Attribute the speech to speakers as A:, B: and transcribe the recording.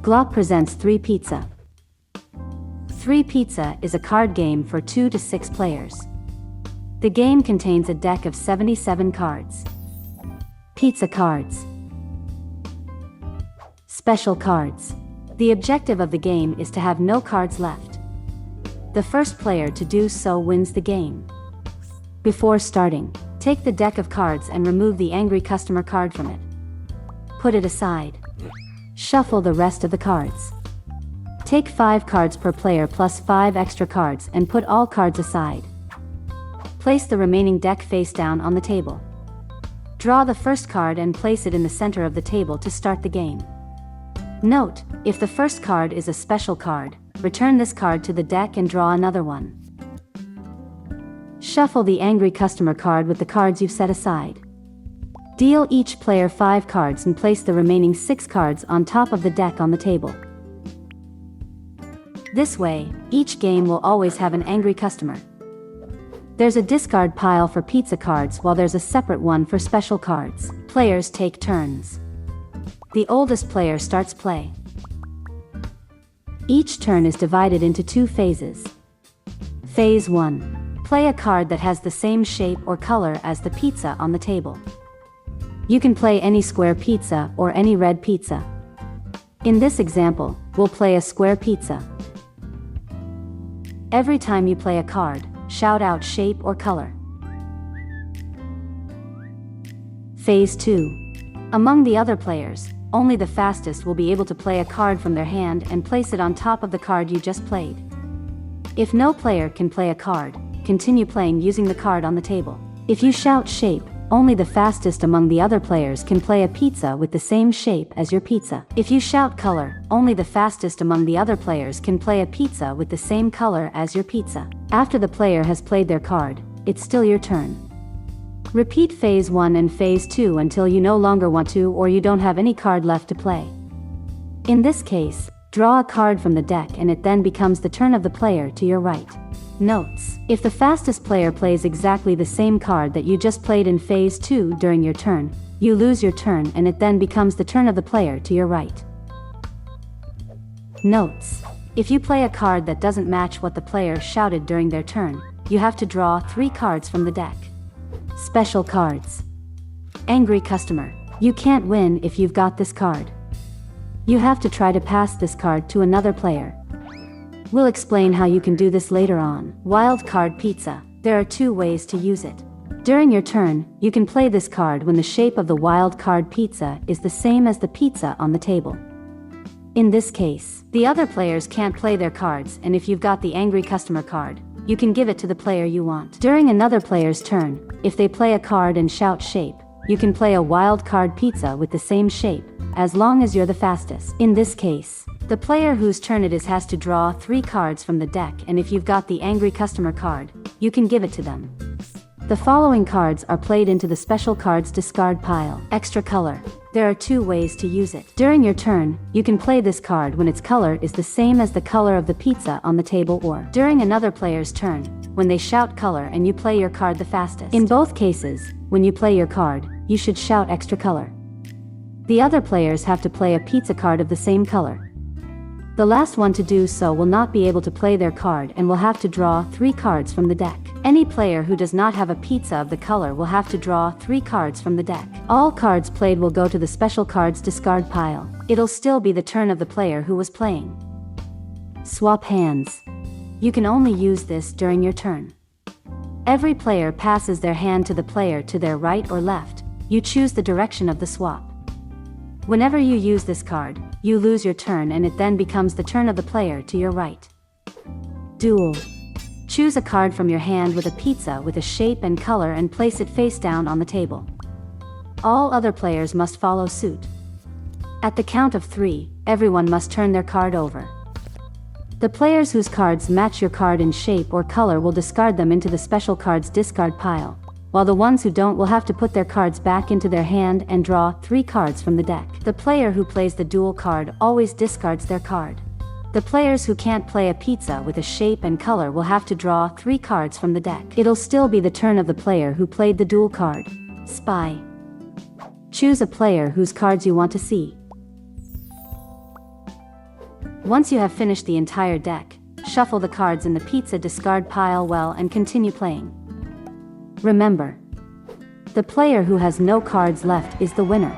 A: Glop presents 3PIZZA. 3PIZZA is a card game for 2 to 6 players. The game contains a deck of 77 cards. Pizza cards. Special cards. The objective of the game is to have no cards left. The first player to do so wins the game. Before starting, take the deck of cards and remove the angry customer card from it. Put it aside. Shuffle the rest of the cards. Take 5 cards per player plus 5 extra cards and put all cards aside. Place the remaining deck face down on the table. Draw the first card and place it in the center of the table to start the game. Note, if the first card is a special card, return this card to the deck and draw another one. Shuffle the angry customer card with the cards you've set aside. Deal each player 5 cards and place the remaining 6 cards on top of the deck on the table. This way, each game will always have an angry customer. There's a discard pile for pizza cards while there's a separate one for special cards. Players take turns. The oldest player starts play. Each turn is divided into 2 phases. Phase 1. Play a card that has the same shape or color as the pizza on the table. You can play any square pizza or any red pizza. In this example, we'll play a square pizza. Every time you play a card, shout out shape or color. Phase 2. Among the other players, only the fastest will be able to play a card from their hand and place it on top of the card you just played. If no player can play a card, continue playing using the card on the table. If you shout shape, only the fastest among the other players can play a pizza with the same shape as your pizza. If you shout color, only the fastest among the other players can play a pizza with the same color as your pizza. After the player has played their card, it's still your turn. Repeat phase 1 and phase 2 until you no longer want to or you don't have any card left to play. In this case, draw a card from the deck and it then becomes the turn of the player to your right. Notes: if the fastest player plays exactly the same card that you just played in phase 2 during your turn, you lose your turn and it then becomes the turn of the player to your right. Notes: if you play a card that doesn't match what the player shouted during their turn, you have to draw 3 cards from the deck. Special cards. Angry customer. You can't win if you've got this card. You have to try to pass this card to another player. We'll explain how you can do this later on. Wild card pizza. There are 2 ways to use it. During your turn, you can play this card when the shape of the wild card pizza is the same as the pizza on the table. In this case, the other players can't play their cards, and if you've got the angry customer card, you can give it to the player you want. During another player's turn, if they play a card and shout shape, you can play a wild card pizza with the same shape, as long as you're the fastest. In this case, the player whose turn it is has to draw 3 cards from the deck, and if you've got the angry customer card, you can give it to them. The following cards are played into the special cards discard pile. Extra color. There are 2 ways to use it. During your turn, you can play this card when its color is the same as the color of the pizza on the table, or during another player's turn, when they shout color and you play your card the fastest. In both cases, when you play your card, you should shout extra color. The other players have to play a pizza card of the same color. The last one to do so will not be able to play their card and will have to draw 3 cards from the deck. Any player who does not have a pizza of the color will have to draw 3 cards from the deck. All cards played will go to the special cards discard pile. It'll still be the turn of the player who was playing. Swap hands. You can only use this during your turn. Every player passes their hand to the player to their right or left. You choose the direction of the swap. Whenever you use this card, you lose your turn and it then becomes the turn of the player to your right. Duel. Choose a card from your hand with a pizza with a shape and color and place it face down on the table. All other players must follow suit. At the count of 3, everyone must turn their card over. The players whose cards match your card in shape or color will discard them into the special cards discard pile, while the ones who don't will have to put their cards back into their hand and draw 3 cards from the deck. The player who plays the duel card always discards their card. The players who can't play a pizza with a shape and color will have to draw 3 cards from the deck. It'll still be the turn of the player who played the duel card. Spy. Choose a player whose cards you want to see. Once you have finished the entire deck, shuffle the cards in the pizza discard pile well and continue playing. Remember, the player who has no cards left is the winner.